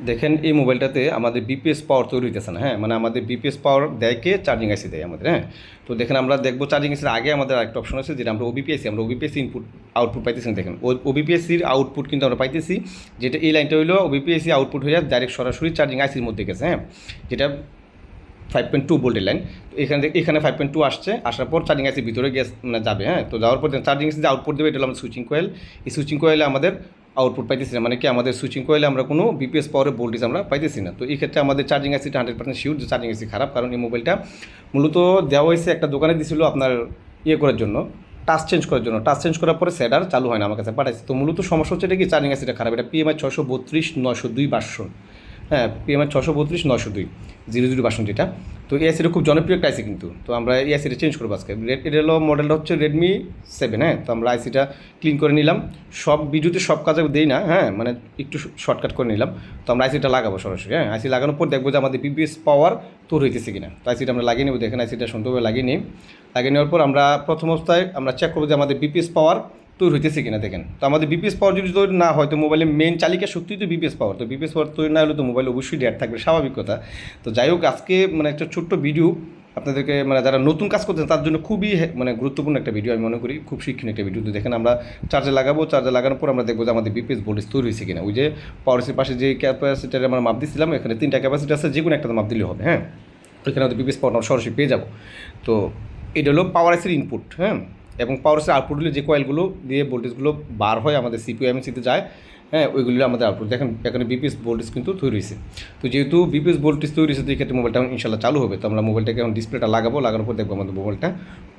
দেখেন এই মোবাইলটাতে আমাদের বিপিএস পাওয়ার তৈরি হইতেছে না। হ্যাঁ, মানে আমাদের বিপিএস পাওয়ার দেয় কে? চার্জিং আইসি দেয় আমাদের। হ্যাঁ, তো দেখেন আমরা দেখবো চার্জিং আইসির আগে আমাদের আরেকটা অপশন আছে, যেটা আমরা ওবিপিএসি, আমরা ওবিপিএসি ইনপুট আউটপুট পাইতেছি না। দেখেন ওবিপিএসির আউটপুট কিন্তু আমরা পাইতেছি, যেটা এই লাইনটা হইলো ওবিপিএসি আউটপুট হয়ে ডাইরেক্ট সরাসরি চার্জিং আইসির মধ্যে গেছে। হ্যাঁ, যেটা 5.2 ভোল্টের লাইন। তো এখানে 5.2 আসছে, আসার পর চার্জিং আইসির ভিতরে গ্যাস মানে যাবে। হ্যাঁ, তো যাওয়ার পর চার্জিং আইসি যে আউটপুট দেবে এটা হলো আমাদের সুইচিং কয়েল। এই সুইচিং কয়েলে আমাদের আউটপুট পাইতেছি না, মানে কি আমাদের সুইচিং কয়েলে আমরা কোনো বিপিএস পাওয়ারের ভোল্টেজ আমরা পাইতেছি না। তো এই ক্ষেত্রে আমাদের চার্জিং আইসিটা 100% শিওর যে চার্জিং আইসি খারাপ, কারণ এই মোবাইলটা মূলত দেওয়া হয়েছে একটা দোকানে দিয়েছিল আপনার করার জন্য, টাচ চেঞ্জ করার জন্য। টাচ চেঞ্জ করার পরে সেট আর চালু হয় না, আমার কাছে পাঠাইছে। তো মূলত সমস্যা হচ্ছে এটা কি, চার্জিং আইসিটা খারাপ। এটা পিএমআই 632/902 ভার্সন। হ্যাঁ, পিএমআই 632/902 00 ভার্সন যেটা। তো এই আইসিটা খুব জনপ্রিয় একটা আইসি কিন্তু। তো আমরা এই আইসিটা চেঞ্জ করবো আজকে। এটা হলো মডেলটা হচ্ছে রেডমি 7। হ্যাঁ, তো আমরা আইসিটা ক্লিন করে নিলাম। সব ভিডিওতে সব কাজে দিই না, হ্যাঁ, মানে একটু শর্টকাট করে নিলাম। তো আমরা আইসিটা লাগাবো সরাসরি। হ্যাঁ, আইসি লাগানোর পর দেখবো যে আমাদের বিপিএস পাওয়ার তৈরি হইতেছে কিনা। তো আইসিটা আমরা লাগিয়ে নেবো। দেখেন আইসিটা সুন্দরভাবে লাগিয়ে নিই। লাগিয়ে নেওয়ার পর আমরা প্রথম অবস্থায় আমরা চেক করবো যে আমাদের বিপিএস পাওয়ার তৈরি হইতেছে কিনা। দেখেন, তো আমাদের বিপিএস পাওয়ার যদি তৈরি না হয়, তো মোবাইলের মেন চালিকা শক্তি তো বিপিএস পাওয়ার। তো বিপিএস পাওয়ার তৈরি না হলে তো মোবাইল অবশ্যই ডেট থাকবে, স্বাভাবিক কথা। তো যাই হোক, আজকে মানে একটা ছোট্ট ভিডিও আপনাদেরকে, মানে যারা নতুন কাজ করতেন তার জন্য খুবই মানে গুরুত্বপূর্ণ একটা ভিডিও আমি মনে করি, খুব শিক্ষণীয় একটা ভিডিও। তো দেখেন আমরা চার্জে লাগাবো, চার্জে লাগানোর পর আমরা দেখবো যে আমাদের বিপিএস ভোল্টেজ তৈরি হয়েছে কিনা। ওই যে পাওয়ারের পাশে যে ক্যাপাসিটারে আমরা মাপ দিচ্ছিলাম, এখানে 3টা ক্যাপাসিটি আছে, যে কোনো একটা মাপ দিলে হবে। হ্যাঁ, ওইখানে আমাদের বিপিএস পাওয়ার আমরা সরাসরি পেয়ে যাবো। তো এটা হলো পাওয়ার আইসির ইনপুট। হ্যাঁ, এবং পাওয়ার আইসির আউটপুট হলে যে কয়েলগুলো দিয়ে ভোল্টেজগুলো বার হয় আমাদের সিপিইউ এমএসিতে যায়। হ্যাঁ, ওইগুলো আমাদের আউটপুট। দেখেন এখানে বিপিএস ভোল্টেজ কিন্তু তৈরি হয়েছে। তো যেহেতু বিপিএস ভোল্টেজ তৈরি হয়েছে, তো এই ক্ষেত্রে মোবাইলটা ইনশাল্লাহ চালু হবে। তো আমরা মোবাইলটাকে এখন ডিসপ্লেটা লাগাবো, লাগানোর পর দেখবো আমাদের মোবাইলটা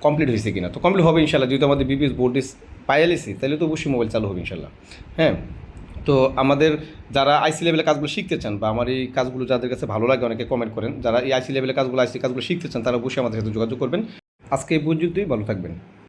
কমপ্লিট হয়েছে কিনা। তো কমপ্লিট হবে ইনশাল্লাহ, যেহেতু আমাদের বিপিএস ভোল্টেজ পাইলেছি, তাহলে তো অবশ্যই মোবাইল চালু হবে ইনশাল্লাহ। হ্যাঁ, তো আমাদের যারা আইসি লেভেলের কাজগুলো শিখতে চান, বা আমার এই কাজগুলো যাদের কাছে ভালো লাগে, অনেকে কমেন্ট করেন, যারা এই আইসি লেভেলের কাজগুলো শিখতে চান তারা অবশ্যই আমাদের সাথে যোগাযোগ করবেন। আজকে এই পর্যন্তই, ভালো থাকবেন।